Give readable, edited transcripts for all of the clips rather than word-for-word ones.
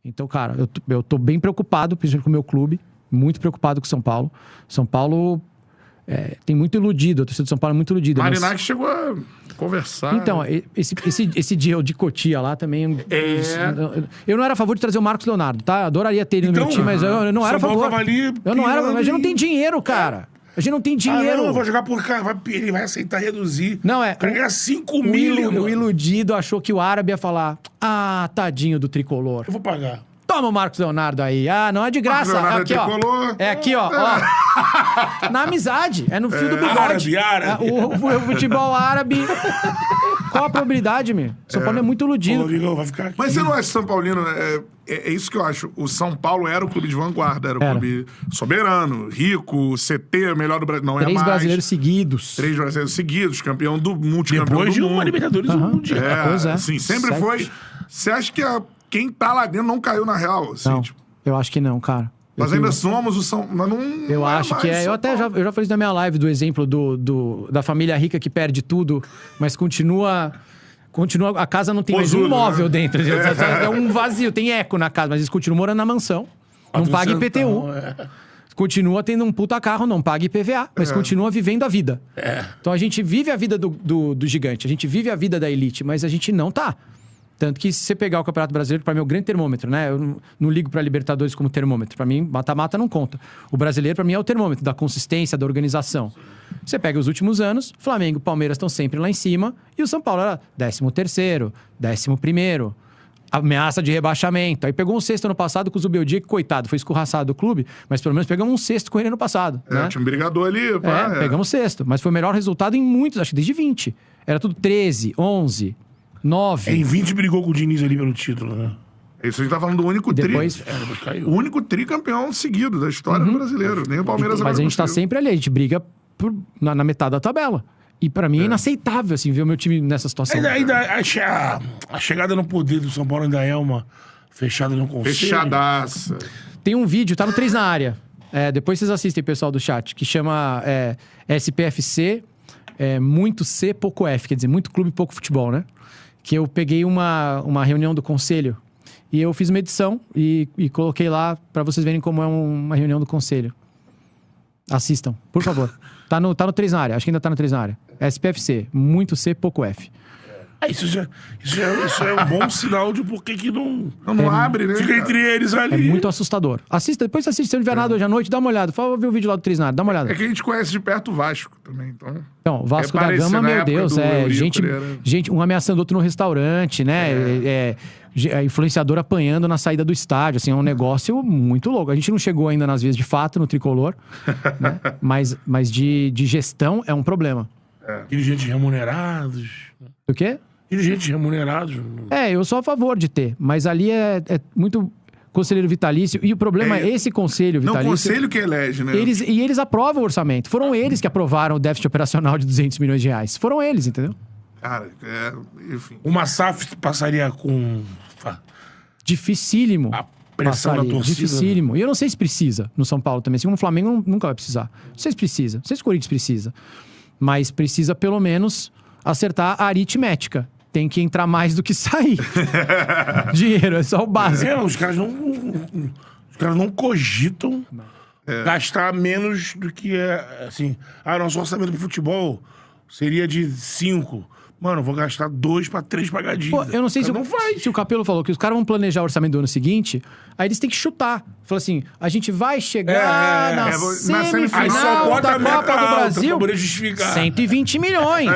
Então, cara, eu tô bem preocupado, principalmente com o meu clube, muito preocupado com o São Paulo. São Paulo tem muito iludido, a torcida do São Paulo é muito iludida. Marinacci chegou a conversar. Então, esse dia de Cotia lá também... Eu não era a favor de trazer o Marcos Leonardo, tá? Adoraria ter ele no meu time, mas eu não era a favor. Eu não era, mas a gente não tem dinheiro, cara. A gente não tem dinheiro. Não, eu vou jogar por cá. Ele vai aceitar reduzir. Não, O cara ganha 5 mil, o iludido achou que o árabe ia falar: ah, tadinho do tricolor. Eu vou pagar. Toma o Marcos Leonardo aí. Ah, não é de graça. Aqui, ó. É aqui, ó. Na amizade. É no fio do bigode. Árabe. O futebol árabe. Qual a probabilidade, meu? São Paulo é muito iludido. Pô, vai ficar aqui. Mas você não acha São Paulino... É isso que eu acho. O São Paulo era o clube de vanguarda, era o clube soberano, rico, CT, melhor do Brasil. Não é mais. 3 brasileiros seguidos. 3 brasileiros seguidos, campeão do multicampeão Depois do mundo. de uma Libertadores do Mundial. Assim, sempre foi. Você acha que quem tá lá dentro não caiu na real? Assim, Não, eu acho que não, cara. Nós ainda somos o São... Mas não, eu acho que é. Eu já falei isso na minha live do exemplo da família rica que perde tudo, mas continua. A casa não tem mais um móvel dentro. É um vazio, tem eco na casa, mas eles continuam morando na mansão. Não paga IPTU. Continua tendo um puta carro, não paga IPVA, mas continua vivendo a vida. Então a gente vive a vida do gigante, a gente vive a vida da elite, mas a gente não tá. Tanto que se você pegar o Campeonato Brasileiro, para mim é o grande termômetro, né? Eu não ligo para Libertadores como termômetro. Para mim, mata-mata não conta. O brasileiro, para mim, é o termômetro da consistência, da organização. Você pega os últimos anos, Flamengo e Palmeiras estão sempre lá em cima, e o São Paulo era 13º, 11º, ameaça de rebaixamento. Aí pegou um sexto ano passado com o Zubeldia, que coitado, foi escorraçado do clube, mas pelo menos pegamos um sexto com ele ano passado. Né? Tinha um brigador ali. Pegamos sexto, mas foi o melhor resultado em muitos, acho que desde 20. Era tudo 13, 11... 9. Em 20 brigou com o Diniz ali pelo título, né? Isso a gente tá falando do único depois... O único tricampeão seguido da história do brasileiro. Nem o Palmeiras agora. Mas a gente tá sempre ali, a gente briga na metade da tabela. E pra mim é inaceitável, assim, ver o meu time nessa situação. A chegada no poder do São Paulo ainda é uma fechada no conselho. Fechadaça. Tem um vídeo, tá no 3 na área. Depois vocês assistem, pessoal do chat, que chama SPFC, muito C, pouco F. Quer dizer, muito clube, pouco futebol, né? Que eu peguei uma reunião do conselho e eu fiz uma edição e coloquei lá pra vocês verem como é uma reunião do conselho. Assistam, por favor. Tá no 3 na área, acho que ainda tá no 3 na área. SPFC, muito C, pouco F. Isso é um bom sinal de por que não abre, né? Fica entre eles ali. É muito assustador. Assista, depois você assiste, se não tiver nada hoje à noite, dá uma olhada. Fala, ver o vídeo lá do 3 na área, dá uma olhada. É que a gente conhece de perto o Vasco também, então... o Vasco da Gama, meu Deus, gente, um ameaçando outro no restaurante, né? Influenciador apanhando na saída do estádio, assim, é um negócio muito louco. A gente não chegou ainda nas vias de fato no tricolor, né? Mas de gestão é um problema. Dirigentes remunerados. O quê? Dirigentes remunerados. Eu sou a favor de ter, mas ali é muito conselheiro vitalício, e o problema é esse conselho vitalício... Não, o conselho que elege, né? Eles aprovam o orçamento. Foram eles que aprovaram o déficit operacional de 200 milhões de reais. Foram eles, entendeu? Cara, enfim... Uma SAF passaria com... Dificílimo. A pressão da torcida. Dificílimo. E eu não sei se precisa no São Paulo também. Assim como o Flamengo nunca vai precisar. Não sei se precisa. Não sei se o Corinthians precisa. Mas precisa, pelo menos, acertar a aritmética. Tem que entrar mais do que sair. Dinheiro, é só o básico. Os caras não cogitam gastar menos do que assim. Nosso orçamento pro futebol seria de 5. Mano, eu vou gastar 2 pra 3 pra dívida. Pô, eu não sei se o Capello falou que os caras vão planejar o orçamento do ano seguinte, aí eles têm que chutar. Fala assim, a gente vai chegar na semifinal da Copa do Brasil, 120 milhões.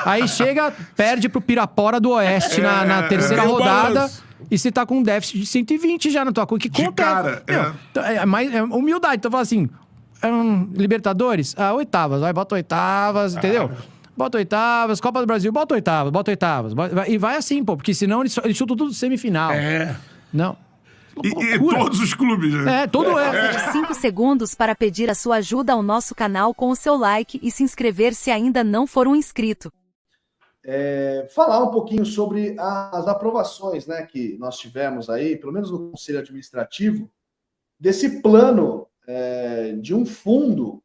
Aí chega, perde pro Pirapora do Oeste na terceira rodada, e você tá com um déficit de 120 já na tua conta. Que conta é humildade. Então fala assim, Libertadores, oitavas, vai, bota oitavas, entendeu? Bota oitavas, Copa do Brasil, bota oitavas. E vai assim, pô, porque senão eles chutam tudo semifinal. Não. E todos os clubes, né? Pausa de 5 segundos para pedir a sua ajuda ao nosso canal com o seu like e se inscrever se ainda não for um inscrito. Falar um pouquinho sobre as aprovações, né, que nós tivemos aí, pelo menos no Conselho Administrativo, desse plano de um fundo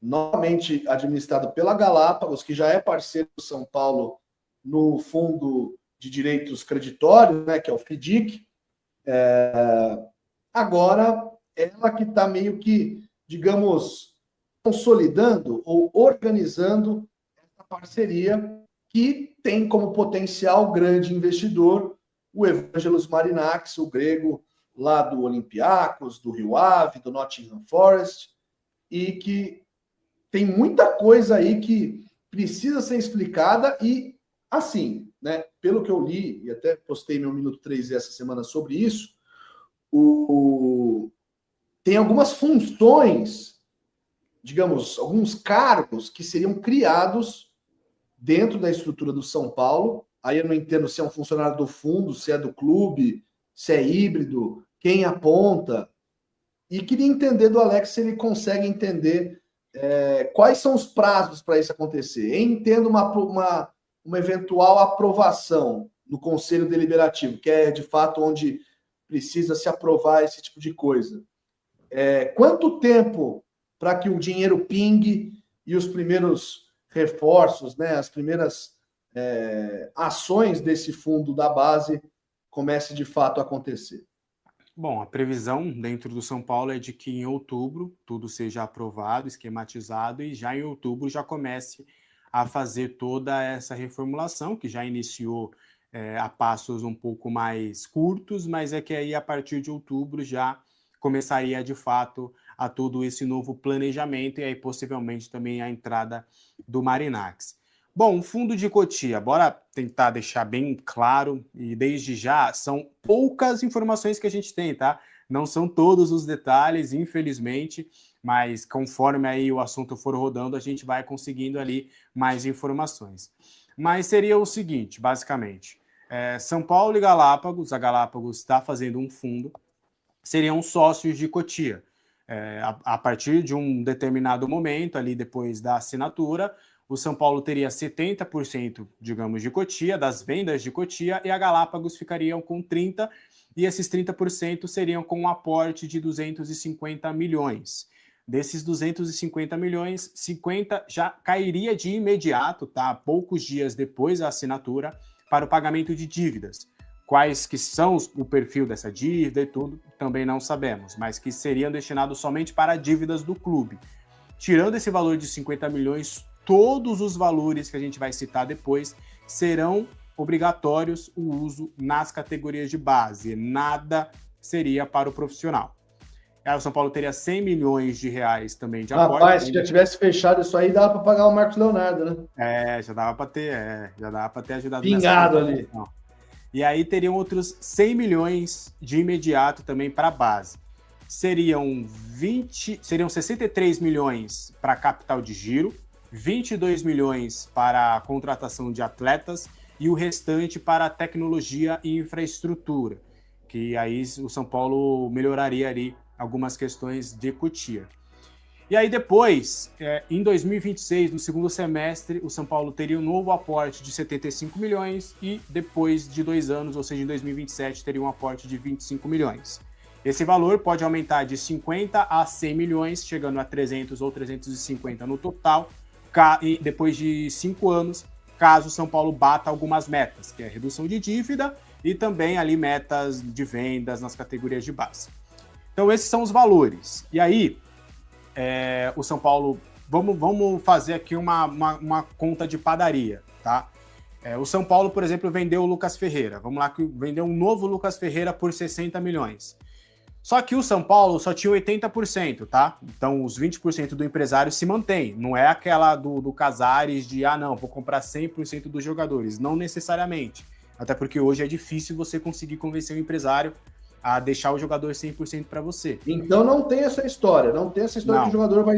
novamente administrado pela Galápagos, que já é parceiro do São Paulo no Fundo de Direitos Creditórios, né, que é o FDIC, Agora, ela que está meio que, digamos, consolidando ou organizando essa parceria que tem como potencial grande investidor o Evangelos Marinakis, o grego lá do Olympiacos, do Rio Ave, do Nottingham Forest, e que tem muita coisa aí que precisa ser explicada e, assim, né, pelo que eu li, e até postei meu Minuto 3 essa semana sobre isso, tem algumas funções, digamos, alguns cargos que seriam criados dentro da estrutura do São Paulo. Aí eu não entendo se é um funcionário do fundo, se é do clube, se é híbrido, quem aponta. E queria entender do Alex se ele consegue entender quais são os prazos para isso acontecer. Eu entendo uma eventual aprovação no Conselho Deliberativo, que é de fato onde precisa se aprovar esse tipo de coisa. Quanto tempo para que o dinheiro pingue e os primeiros reforços, né, as primeiras ações desse fundo da base comece de fato a acontecer? Bom, a previsão dentro do São Paulo é de que em outubro tudo seja aprovado, esquematizado, e já em outubro já comece a fazer toda essa reformulação, que já iniciou a passos um pouco mais curtos, mas é que aí a partir de outubro já começaria de fato a todo esse novo planejamento e aí possivelmente também a entrada do Marinakis. Bom, o fundo de Cotia, bora tentar deixar bem claro, e desde já são poucas informações que a gente tem, tá? Não são todos os detalhes, infelizmente, mas conforme aí o assunto for rodando, a gente vai conseguindo ali mais informações. Mas seria o seguinte, basicamente, São Paulo e Galápagos, a Galápagos está fazendo um fundo, seriam sócios de Cotia. A partir de um determinado momento, ali depois da assinatura, o São Paulo teria 70%, digamos, de Cotia, das vendas de Cotia, e a Galápagos ficariam com 30%, e esses 30% seriam com um aporte de 250 milhões. Desses 250 milhões, 50 já cairia de imediato, tá? Poucos dias depois da assinatura, para o pagamento de dívidas. Quais que são o perfil dessa dívida e tudo, também não sabemos, mas que seriam destinados somente para dívidas do clube. Tirando esse valor de 50 milhões, todos os valores que a gente vai citar depois serão obrigatórios o uso nas categorias de base. Nada seria para o profissional. Aí o São Paulo teria 100 milhões de reais também de aporte. Rapaz, se já tivesse fechado isso aí, dava para pagar o Marcos Leonardo, né? Já dava para ter ajudado. Pingado ali. E aí teriam outros 100 milhões de imediato também para a base. Seriam 63 milhões para capital de giro, 22 milhões para a contratação de atletas e o restante para tecnologia e infraestrutura, que aí o São Paulo melhoraria ali algumas questões de Cotia. E aí depois, em 2026, no segundo semestre, o São Paulo teria um novo aporte de 75 milhões e depois de 2 anos, ou seja, em 2027, teria um aporte de 25 milhões. Esse valor pode aumentar de 50 a 100 milhões, chegando a 300 ou 350 no total, e depois de 5 anos, caso o São Paulo bata algumas metas, que é redução de dívida e também ali metas de vendas nas categorias de base. Então esses são os valores. E aí, o São Paulo, vamos fazer aqui uma conta de padaria, tá? O São Paulo, por exemplo, vendeu o Lucas Ferreira. Vamos lá, vendeu um novo Lucas Ferreira por 60 milhões. Só que o São Paulo só tinha 80%, tá? Então os 20% do empresário se mantém. Não é aquela do Casares de, não, vou comprar 100% dos jogadores. Não necessariamente. Até porque hoje é difícil você conseguir convencer o empresário a deixar o jogador 100% para você. Então não tem essa história. Não tem essa história que o jogador vai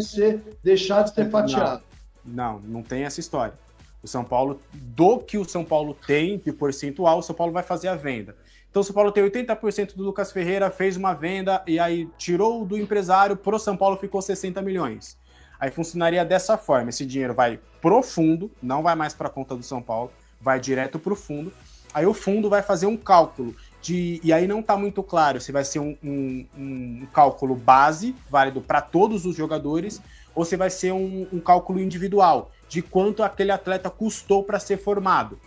deixar de ser fatiado. Não tem essa história. O São Paulo, do que o São Paulo tem de percentual, o São Paulo vai fazer a venda. Então o São Paulo tem 80% do Lucas Ferreira, fez uma venda e aí tirou do empresário, pro São Paulo ficou 60 milhões. Aí funcionaria dessa forma, esse dinheiro vai pro fundo, não vai mais para a conta do São Paulo, vai direto pro fundo. Aí o fundo vai fazer um cálculo e aí não está muito claro se vai ser um cálculo base, válido para todos os jogadores, ou se vai ser um cálculo individual, de quanto aquele atleta custou para ser formado.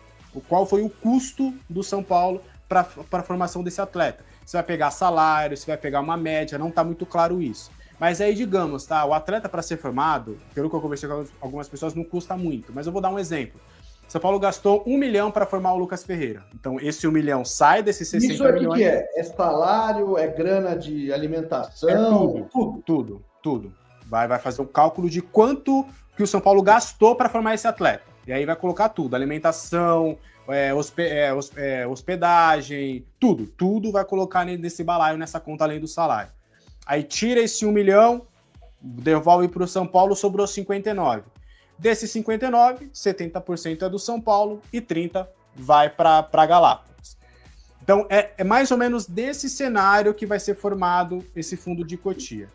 Qual foi o custo do São Paulo para a formação desse atleta. você vai pegar salário, você vai pegar uma média, não tá muito claro isso. Mas aí, digamos, tá, o atleta para ser formado, pelo que eu conversei com algumas pessoas, não custa muito. Mas eu vou dar um exemplo. São Paulo gastou 1 milhão para formar o Lucas Ferreira. Então, esse 1 milhão sai desses 60 isso milhões. Isso é? É salário, é grana de alimentação? Tudo. Vai fazer um cálculo de quanto que o São Paulo gastou para formar esse atleta. E aí vai colocar tudo. Alimentação, hospedagem, tudo vai colocar nesse balaio, nessa conta além do salário. Aí tira esse 1 milhão, devolve para o São Paulo, sobrou 59. Desses 59, 70% é do São Paulo e 30% vai para Galápagos. Então, é mais ou menos desse cenário que vai ser formado esse fundo de Cotia.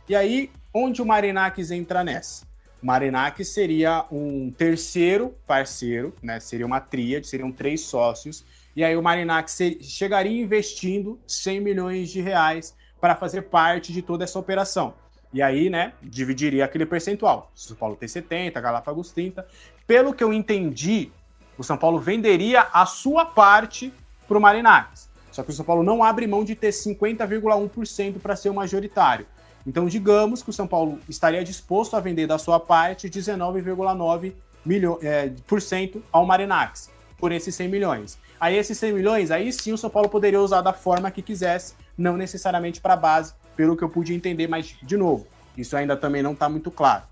E aí, onde o Marinacks entra nessa? O Marinacks seria um terceiro parceiro, né? Seria uma tríade, seriam 3 sócios. E aí o Marinacks chegaria investindo 100 milhões de reais para fazer parte de toda essa operação. E aí, né, dividiria aquele percentual. O São Paulo tem 70, Galápagos 30. Pelo que eu entendi, o São Paulo venderia a sua parte para o Marinacks. Só que o São Paulo não abre mão de ter 50,1% para ser o majoritário. Então, digamos que o São Paulo estaria disposto a vender da sua parte 19,9% ao Marinacks, por esses 100 milhões. Aí, esses 100 milhões, aí sim o São Paulo poderia usar da forma que quisesse, não necessariamente para a base, pelo que eu pude entender, mas, de novo, isso ainda também não está muito claro.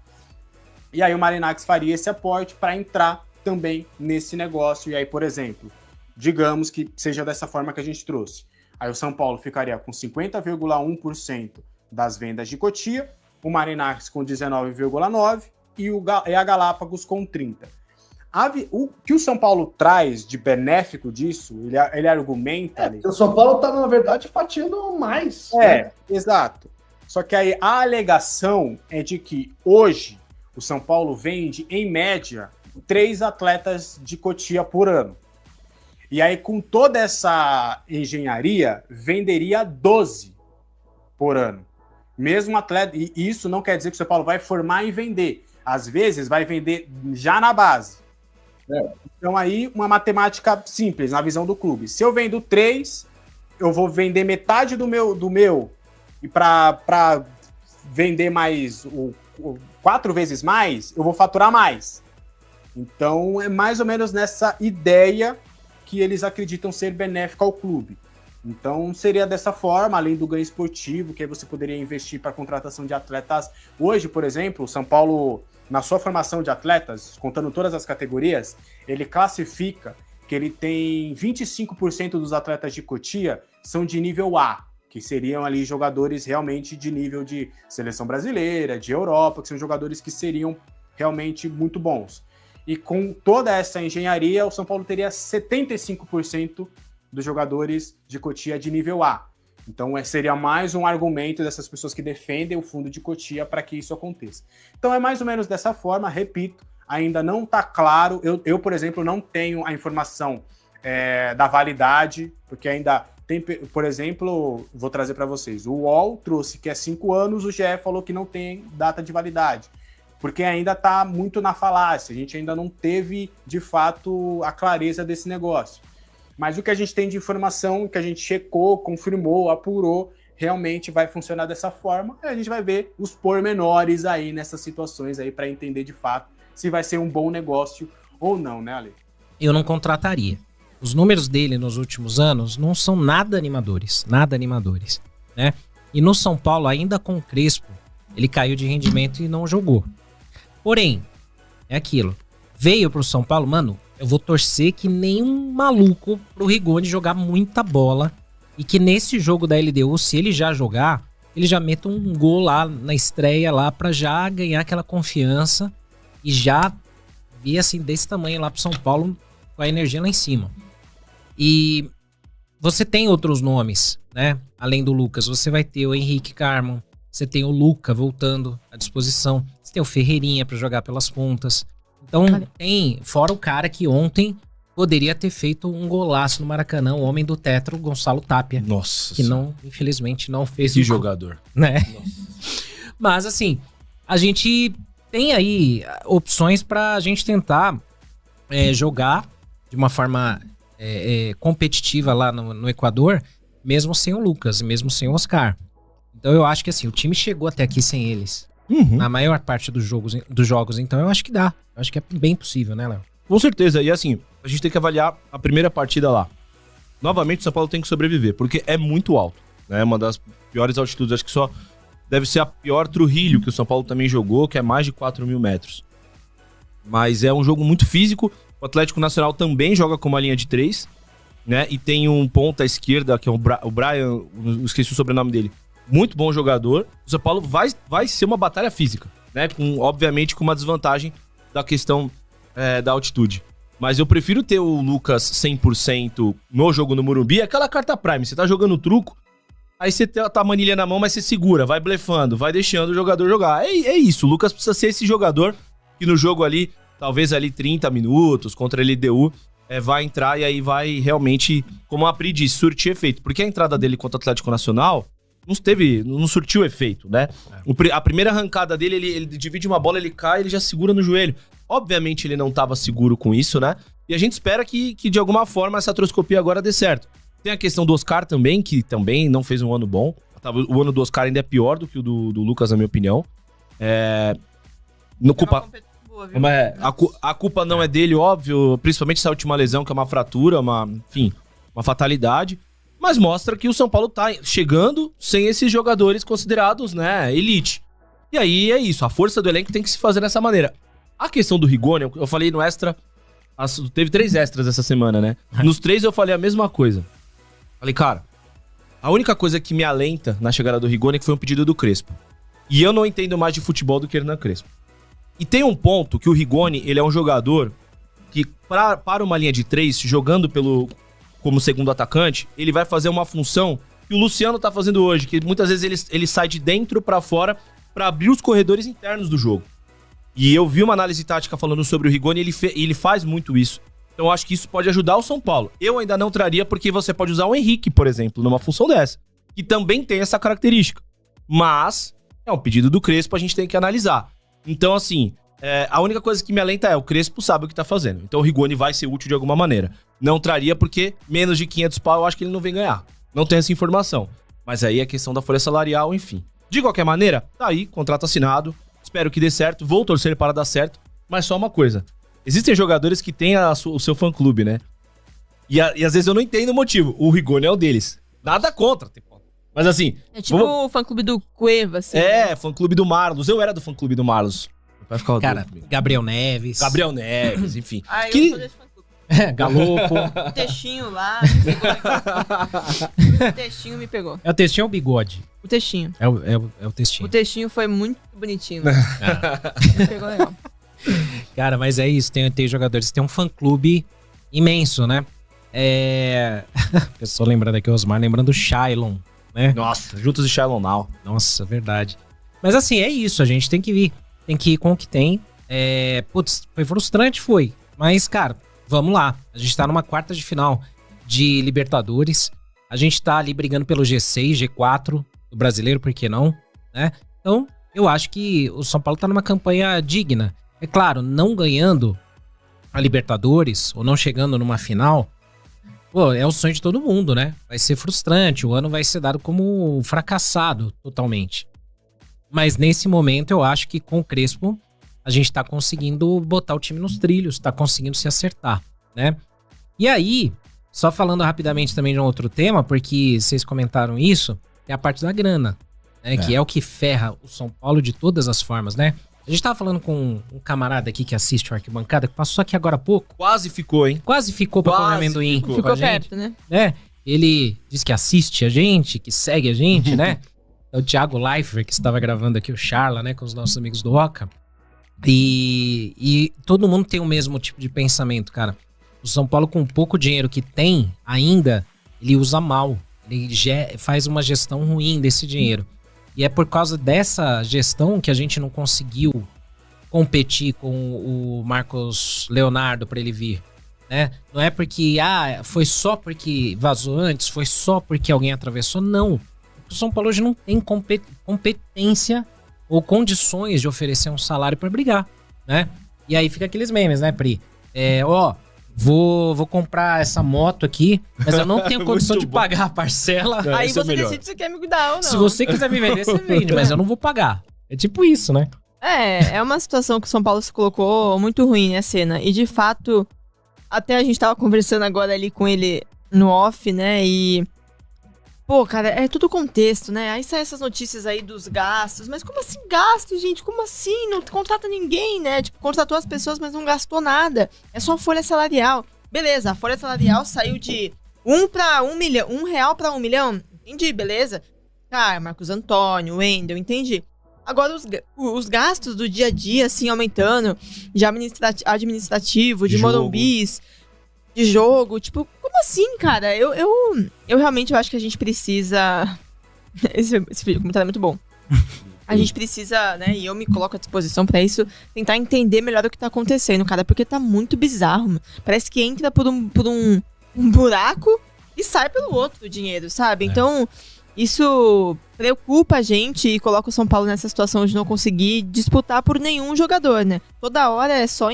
E aí o Marinacks faria esse aporte para entrar também nesse negócio. E aí, por exemplo, digamos que seja dessa forma que a gente trouxe. Aí o São Paulo ficaria com 50,1% das vendas de Cotia, o Marinacks com 19,9% e a Galápagos com 30%. O que o São Paulo traz de benéfico disso, ele argumenta... O São Paulo está, na verdade, fatiando mais. Exato. Só que aí a alegação é de que hoje o São Paulo vende, em média, 3 atletas de Cotia por ano. E aí, com toda essa engenharia, venderia 12 por ano. Mesmo atleta... E isso não quer dizer que o São Paulo vai formar e vender. Às vezes, vai vender já na base. Então aí, uma matemática simples, na visão do clube. Se eu vendo 3, eu vou vender metade do meu e para vender mais 4 vezes mais, eu vou faturar mais. Então, é mais ou menos nessa ideia que eles acreditam ser benéfica ao clube. Então, seria dessa forma, além do ganho esportivo, que aí você poderia investir para a contratação de atletas. Hoje, por exemplo, o São Paulo, na sua formação de atletas, contando todas as categorias, ele classifica que ele tem 25% dos atletas de Cotia são de nível A, que seriam ali jogadores realmente de nível de seleção brasileira, de Europa, que são jogadores que seriam realmente muito bons. E com toda essa engenharia, o São Paulo teria 75% dos jogadores de Cotia de nível A. Então, seria mais um argumento dessas pessoas que defendem o fundo de Cotia para que isso aconteça. Então, é mais ou menos dessa forma, repito, ainda não está claro. Eu, por exemplo, não tenho a informação da validade, porque ainda tem, por exemplo, vou trazer para vocês, o UOL trouxe que é 5 anos, o GE falou que não tem data de validade, porque ainda está muito na falácia, a gente ainda não teve, de fato, a clareza desse negócio. Mas o que a gente tem de informação, que a gente checou, confirmou, apurou, realmente vai funcionar dessa forma. E a gente vai ver os pormenores aí nessas situações aí para entender de fato se vai ser um bom negócio ou não, né, Ale? Eu não contrataria. Os números dele nos últimos anos não são nada animadores, né? E no São Paulo, ainda com o Crespo, ele caiu de rendimento e não jogou. Porém, é aquilo. Veio pro São Paulo, mano, eu vou torcer que nem um maluco pro Rigoni jogar muita bola e que nesse jogo da LDU, se ele já jogar, ele já meta um gol lá na estreia lá pra já ganhar aquela confiança e já vir assim desse tamanho lá pro São Paulo com a energia lá em cima. E você tem outros nomes, né? Além do Lucas, você vai ter o Henrique Carmo, você tem o Luca voltando à disposição, você tem o Ferreirinha pra jogar pelas pontas. Então tem, fora o cara que ontem poderia ter feito um golaço no Maracanã, o homem do tetra, o Gonçalo Tapia. Nossa. Que não, infelizmente, não fez. Que jogador. Né? Mas assim, a gente tem aí opções pra gente tentar jogar de uma forma competitiva lá no Equador mesmo sem o Lucas, mesmo sem o Oscar. Então eu acho que assim, o time chegou até aqui sem eles. Na maior parte dos jogos, então eu acho que dá. Eu acho que é bem possível, né, Léo? Com certeza. E assim, a gente tem que avaliar a primeira partida lá. Novamente, o São Paulo tem que sobreviver, porque é muito alto. Né? Uma das piores altitudes, acho que só deve ser a pior Trujillo, que o São Paulo também jogou, que é mais de 4.000 metros. Mas é um jogo muito físico. O Atlético Nacional também joga com uma linha de 3, né? E tem um ponta à esquerda, que é o Brian, esqueci o sobrenome dele. Muito bom jogador. O São Paulo vai ser uma batalha física, né? Obviamente com uma desvantagem da questão da altitude. Mas eu prefiro ter o Lucas 100% no jogo no Morumbi. Aquela carta Prime, você tá jogando truco, aí você tá a manilha na mão, mas você segura, vai blefando, vai deixando o jogador jogar. É isso, o Lucas precisa ser esse jogador que no jogo ali, talvez ali 30 minutos contra a LDU, vai entrar e aí vai realmente, como a Pri disse, surtir efeito. Porque a entrada dele contra o Atlético Nacional não surtiu efeito, né? A primeira arrancada dele, ele divide uma bola, ele cai, ele já segura no joelho. Obviamente ele não estava seguro com isso, né? E a gente espera que de alguma forma essa artroscopia agora dê certo. Tem a questão do Oscar também, que também não fez um ano bom. O ano do Oscar ainda é pior do que o do Lucas, na minha opinião. A culpa não é dele, óbvio, principalmente essa última lesão, que é uma fratura, uma fatalidade. Mas mostra que o São Paulo tá chegando sem esses jogadores considerados, né, elite. E aí é isso, a força do elenco tem que se fazer dessa maneira. A questão do Rigoni, eu falei no extra, teve 3 extras essa semana, né? Nos 3 eu falei a mesma coisa. Falei, cara, a única coisa que me alenta na chegada do Rigoni é que foi um pedido do Crespo. E eu não entendo mais de futebol do que Hernan Crespo. E tem um ponto que o Rigoni, ele é um jogador que, para uma linha de 3, jogando como segundo atacante, ele vai fazer uma função que o Luciano tá fazendo hoje, que muitas vezes ele sai de dentro pra fora pra abrir os corredores internos do jogo. E eu vi uma análise tática falando sobre o Rigoni, ele faz muito isso. Então eu acho que isso pode ajudar o São Paulo. Eu ainda não traria, porque você pode usar o Henrique, por exemplo, numa função dessa, que também tem essa característica. Mas é um pedido do Crespo, a gente tem que analisar. Então, assim, a única coisa que me alenta é o Crespo sabe o que tá fazendo. Então o Rigoni vai ser útil de alguma maneira. Não traria porque menos de 500 pau eu acho que ele não vem ganhar. Não tem essa informação. Mas aí é questão da folha salarial, enfim. De qualquer maneira, tá aí, contrato assinado. Espero que dê certo. Vou torcer para dar certo. Mas só uma coisa. Existem jogadores que têm o seu fã-clube, né? E às vezes eu não entendo o motivo. O Rigoni é o deles. Nada contra. Mas assim... É tipo o fã-clube do Cueva, assim. Fã-clube do Marlos. Eu era do fã-clube do Marlos. Vai ficar Cara, Gabriel Neves, enfim. Ah, eu sou desse fã-clube. Galopo. O textinho lá me pegou. O textinho me pegou. É o textinho ou o bigode? O textinho. É o textinho. O textinho foi muito bonitinho. Me pegou legal. Cara, mas é isso. Tem jogadores que tem um fã-clube imenso, né? Pessoal lembrando aqui, o Osmar, lembrando o Shailon, né? Nossa, juntos e Shailon Now. Nossa, verdade. Mas assim, é isso. A gente tem que ir com o que tem. Foi frustrante, foi. Mas, cara, vamos lá. A gente tá numa quarta de final de Libertadores. A gente tá ali brigando pelo G6, G4 do brasileiro, por que não? Né? Então, eu acho que o São Paulo tá numa campanha digna. É claro, não ganhando a Libertadores ou não chegando numa final, é o sonho de todo mundo, né? Vai ser frustrante, o ano vai ser dado como fracassado totalmente. Mas nesse momento eu acho que com o Crespo a gente tá conseguindo botar o time nos trilhos, tá conseguindo se acertar, né? E aí, só falando rapidamente também de um outro tema, porque vocês comentaram isso, é a parte da grana, né? Que é o que ferra o São Paulo de todas as formas, né? A gente tava falando com um camarada aqui que assiste o Arquibancada, que passou aqui agora há pouco. Quase ficou, hein? Quase ficou pra comer amendoim. Ficou perto, né? Ele diz que assiste a gente, que segue a gente, né? É o Thiago Leifert, que estava gravando aqui o Charla, né? Com os nossos amigos do Oca. E todo mundo tem o mesmo tipo de pensamento, cara. O São Paulo, com pouco dinheiro que tem ainda, ele usa mal. Ele faz uma gestão ruim desse dinheiro. E é por causa dessa gestão que a gente não conseguiu competir com o Marcos Leonardo para ele vir, né? Não é porque, foi só porque vazou antes, foi só porque alguém atravessou, não. O São Paulo hoje não tem competência ou condições de oferecer um salário para brigar, né? E aí fica aqueles memes, né, Pri? vou comprar essa moto aqui, mas eu não tenho condição de Muito bom. pagar a parcela. Aí esse é o você melhor. decide se quer me cuidar ou não. Se você quiser me vender, você vende, mas eu não vou pagar. É tipo isso, né? É uma situação que o São Paulo se colocou muito ruim, né, Senna? E de fato, até a gente tava conversando agora ali com ele no off, né? E. Pô, cara, é tudo contexto, né? Aí saem essas notícias aí dos gastos. Mas como assim gastos, gente? Como assim? Não contrata ninguém, né? Tipo, contratou as pessoas, mas não gastou nada. É só folha salarial. Beleza, a folha salarial saiu de R$1 para R$1 milhão. R$1 para R$1 milhão? Entendi, beleza. Cara, Marcos Antônio, Wendel, entendi. Agora, os gastos do dia a dia, assim, aumentando, de administrativo, de Jogo. Morumbis, de jogo, tipo, como assim, cara? Eu realmente acho que a gente precisa... Esse comentário é muito bom. A gente precisa, né, e eu me coloco à disposição pra isso, tentar entender melhor o que tá acontecendo, cara, porque tá muito bizarro, mano. Parece que entra por um buraco e sai pelo outro o dinheiro, sabe? Então... Isso preocupa a gente e coloca o São Paulo nessa situação de não conseguir disputar por nenhum jogador, né? Toda hora é só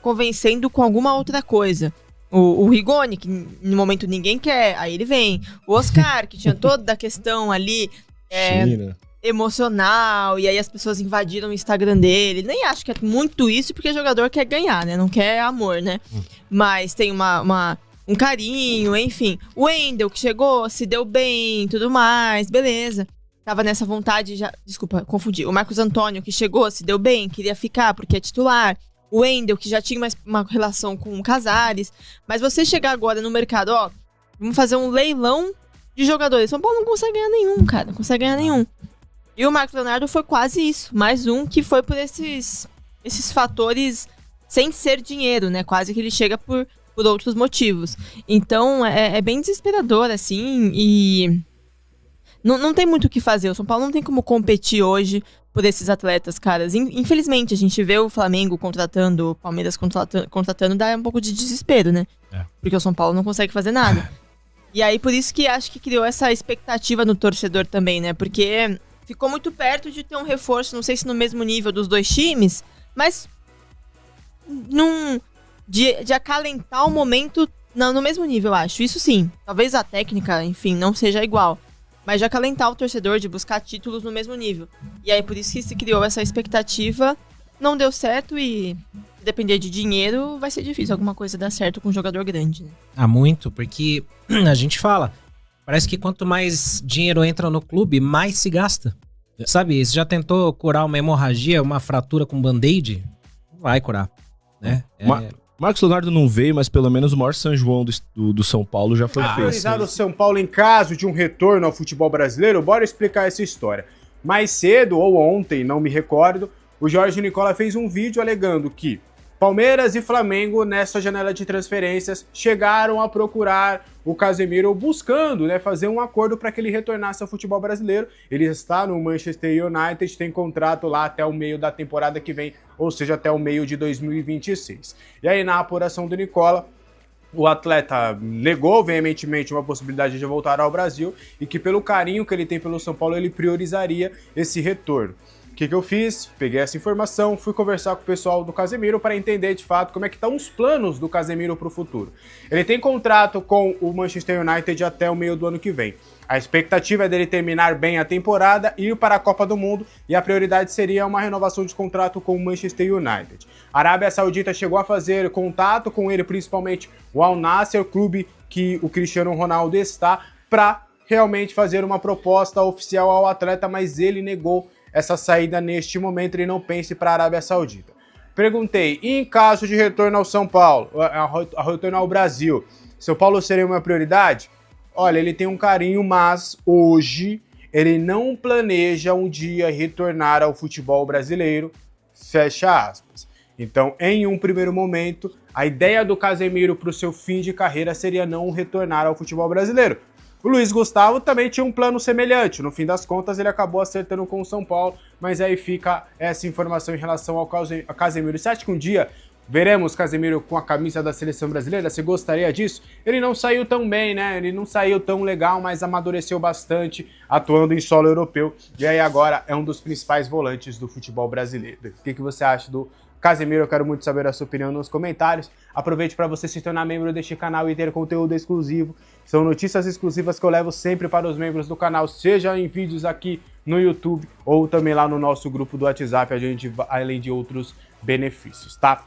convencendo com alguma outra coisa. O Rigoni, que no momento ninguém quer, aí ele vem. O Oscar, que tinha toda a questão ali emocional, e aí as pessoas invadiram o Instagram dele. Nem acho que é muito isso, porque o jogador quer ganhar, né? Não quer amor, né? Mas tem um carinho, enfim. O Wendel, que chegou, se deu bem, tudo mais, beleza. Tava nessa vontade já... Desculpa, confundi. O Marcos Antônio, que chegou, se deu bem, queria ficar porque é titular. O Wendel, que já tinha uma relação com o Casares. Mas você chegar agora no mercado, ó, vamos fazer um leilão de jogadores. São Paulo não consegue ganhar nenhum, cara. Não consegue ganhar nenhum. E o Marcos Leonardo foi quase isso. Mais um que foi por esses fatores sem ser dinheiro, né? Quase que ele chega por outros motivos. Então, é bem desesperador, assim, e não tem muito o que fazer. O São Paulo não tem como competir hoje por esses atletas, caras. Infelizmente, a gente vê o Flamengo contratando, o Palmeiras contratando, dá um pouco de desespero, né? Porque o São Paulo não consegue fazer nada. E aí, por isso que acho que criou essa expectativa no torcedor também, né? Porque ficou muito perto de ter um reforço, não sei se no mesmo nível dos dois times, mas de acalentar o momento no mesmo nível, eu acho. Isso sim. Talvez a técnica, enfim, não seja igual. Mas de acalentar o torcedor, de buscar títulos no mesmo nível. E aí, por isso que se criou essa expectativa, não deu certo e se depender de dinheiro, vai ser difícil alguma coisa dar certo com um jogador grande, né? Muito, porque a gente fala, parece que quanto mais dinheiro entra no clube, mais se gasta. Sabe, você já tentou curar uma hemorragia, uma fratura com band-aid? Não vai curar, né? Marcos Leonardo não veio, mas pelo menos o maior São João do São Paulo já foi feito. Priorizar o São Paulo em caso de um retorno ao futebol brasileiro, bora explicar essa história. Mais cedo, ou ontem, não me recordo, o Jorge Nicola fez um vídeo alegando que Palmeiras e Flamengo, nessa janela de transferências, chegaram a procurar o Casemiro buscando, né, fazer um acordo para que ele retornasse ao futebol brasileiro. Ele está no Manchester United, tem contrato lá até o meio da temporada que vem, ou seja, até o meio de 2026. E aí, na apuração do Nicola, o atleta negou veementemente uma possibilidade de voltar ao Brasil e que, pelo carinho que ele tem pelo São Paulo, ele priorizaria esse retorno. O que eu fiz? Peguei essa informação, fui conversar com o pessoal do Casemiro para entender de fato como é que estão os planos do Casemiro para o futuro. Ele tem contrato com o Manchester United até o meio do ano que vem. A expectativa é dele terminar bem a temporada, ir para a Copa do Mundo e a prioridade seria uma renovação de contrato com o Manchester United. A Arábia Saudita chegou a fazer contato com ele, principalmente o Al Nassr, clube que o Cristiano Ronaldo está, para realmente fazer uma proposta oficial ao atleta, mas ele negou essa saída neste momento, ele não pense para a Arábia Saudita. Perguntei, e em caso de retorno ao São Paulo, a retorno ao Brasil, São Paulo seria uma prioridade? Olha, ele tem um carinho, mas hoje ele não planeja um dia retornar ao futebol brasileiro, fecha aspas. Então, em um primeiro momento, a ideia do Casemiro para o seu fim de carreira seria não retornar ao futebol brasileiro. O Luiz Gustavo também tinha um plano semelhante. No fim das contas, ele acabou acertando com o São Paulo, mas aí fica essa informação em relação ao Casemiro. Você acha que um dia veremos Casemiro com a camisa da seleção brasileira? Você gostaria disso? Ele não saiu tão bem, né? Ele não saiu tão legal, mas amadureceu bastante atuando em solo europeu. E aí agora é um dos principais volantes do futebol brasileiro. O que você acha do Casemiro, eu quero muito saber a sua opinião nos comentários. Aproveite para você se tornar membro deste canal e ter conteúdo exclusivo. São notícias exclusivas que eu levo sempre para os membros do canal, seja em vídeos aqui no YouTube ou também lá no nosso grupo do WhatsApp, além de outros benefícios, tá?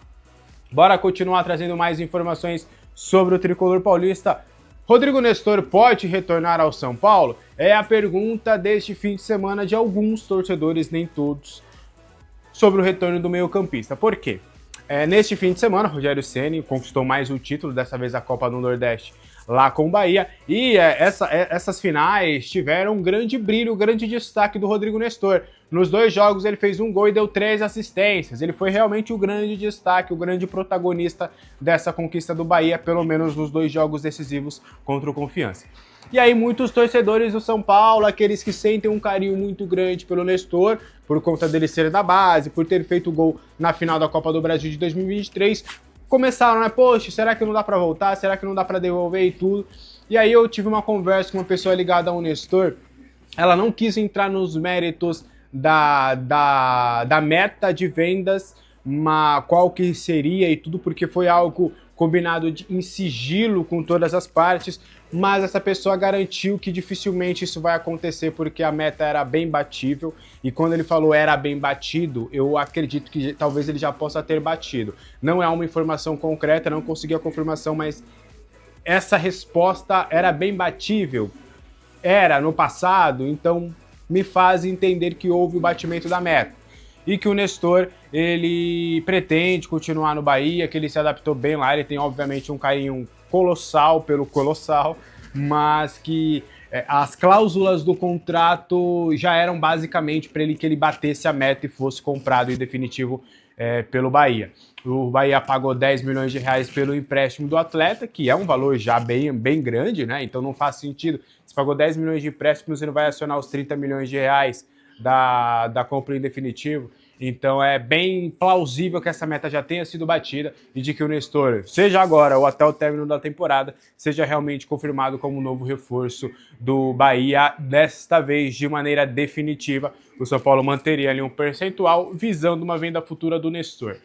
Bora continuar trazendo mais informações sobre o tricolor paulista. Rodrigo Nestor pode retornar ao São Paulo? É a pergunta deste fim de semana de alguns torcedores, nem todos, sobre o retorno do meio-campista. Por quê? Neste fim de semana, Rogério Ceni conquistou mais um título, dessa vez a Copa do Nordeste, lá com o Bahia, e essas finais tiveram um grande brilho, um grande destaque do Rodrigo Nestor. Nos 2 jogos ele fez 1 gol e deu 3 assistências. Ele foi realmente o grande destaque, o grande protagonista dessa conquista do Bahia, pelo menos nos 2 jogos decisivos contra o Confiança. E aí muitos torcedores do São Paulo, aqueles que sentem um carinho muito grande pelo Nestor, por conta dele ser da base, por ter feito gol na final da Copa do Brasil de 2023, começaram, né? Poxa, será que não dá pra voltar? Será que não dá pra devolver e tudo? E aí eu tive uma conversa com uma pessoa ligada ao Nestor. Ela não quis entrar nos méritos da meta de vendas, qual que seria e tudo, porque foi algo combinado em sigilo com todas as partes, mas essa pessoa garantiu que dificilmente isso vai acontecer porque a meta era bem batível, e quando ele falou era bem batido, eu acredito que talvez ele já possa ter batido. Não é uma informação concreta, não consegui a confirmação, mas essa resposta era bem batível, era no passado, então me faz entender que houve o batimento da meta. E que o Nestor, ele pretende continuar no Bahia, que ele se adaptou bem lá, ele tem obviamente um carinho colossal pelo Colossal, mas que as cláusulas do contrato já eram basicamente para que ele batesse a meta e fosse comprado em definitivo pelo Bahia. O Bahia pagou 10 milhões de reais pelo empréstimo do atleta, que é um valor já bem grande, né? Então não faz sentido. Se pagou 10 milhões de empréstimo, você não vai acionar os 30 milhões de reais da compra em definitivo. Então é bem plausível que essa meta já tenha sido batida e de que o Nestor, seja agora ou até o término da temporada, seja realmente confirmado como novo reforço do Bahia, desta vez de maneira definitiva. O São Paulo manteria ali um percentual visando uma venda futura do Nestor.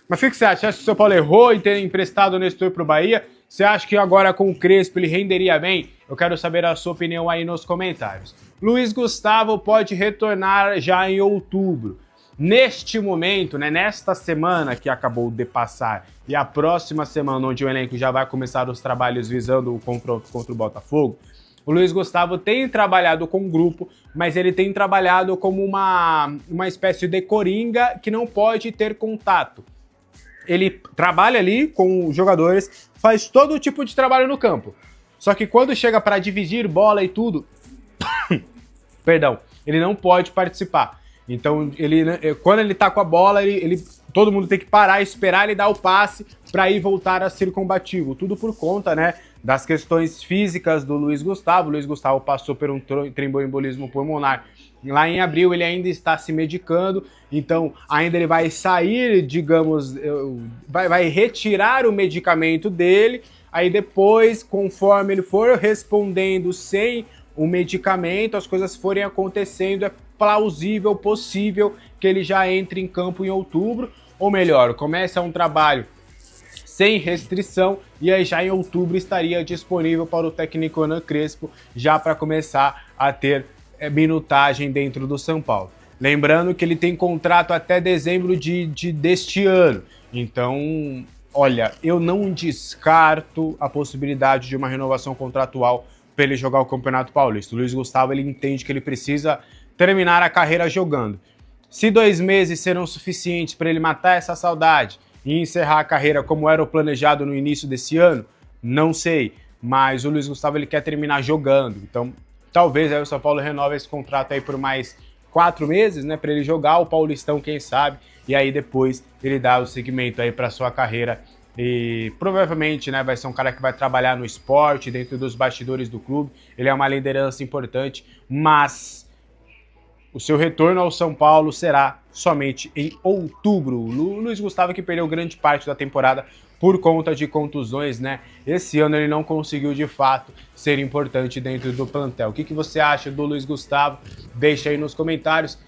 Mas o que você acha? Você acha que o São Paulo errou em ter emprestado o Nestor para o Bahia? Você acha que agora com o Crespo ele renderia bem? Eu quero saber a sua opinião aí nos comentários. Luiz Gustavo pode retornar já em outubro. Neste momento, né, nesta semana que acabou de passar e a próxima semana, onde o elenco já vai começar os trabalhos visando o confronto contra o Botafogo, o Luiz Gustavo tem trabalhado com o grupo, mas ele tem trabalhado como uma espécie de coringa que não pode ter contato. Ele trabalha ali com os jogadores, faz todo tipo de trabalho no campo. Só que quando chega para dividir bola e tudo, perdão, ele não pode participar. Então, quando ele tá com a bola, todo mundo tem que parar, esperar ele dar o passe para ir voltar a ser combativo. Tudo por conta, né, das questões físicas do Luiz Gustavo. O Luiz Gustavo passou por um tromboembolismo pulmonar. Lá em abril ele ainda está se medicando, então ainda ele vai sair, digamos, vai retirar o medicamento dele, aí depois, conforme ele for respondendo sem o medicamento, as coisas forem acontecendo, é plausível, possível que ele já entre em campo em outubro, ou melhor, começa um trabalho sem restrição e aí já em outubro estaria disponível para o técnico Hernan Crespo já para começar a ter minutagem dentro do São Paulo. Lembrando que ele tem contrato até dezembro deste ano, então, olha, eu não descarto a possibilidade de uma renovação contratual para ele jogar o Campeonato Paulista. O Luiz Gustavo, ele entende que ele precisa terminar a carreira jogando. Se 2 meses serão suficientes para ele matar essa saudade e encerrar a carreira como era o planejado no início desse ano, não sei, mas o Luiz Gustavo ele quer terminar jogando, então talvez aí o São Paulo renove esse contrato aí por mais 4 meses, né, para ele jogar o Paulistão, quem sabe, e aí depois ele dá o segmento aí para sua carreira. E provavelmente, né, vai ser um cara que vai trabalhar no esporte, dentro dos bastidores do clube. Ele é uma liderança importante, mas o seu retorno ao São Paulo será somente em outubro. O Luiz Gustavo que perdeu grande parte da temporada por conta de contusões, né? Esse ano ele não conseguiu de fato ser importante dentro do plantel. O que você acha do Luiz Gustavo? Deixa aí nos comentários.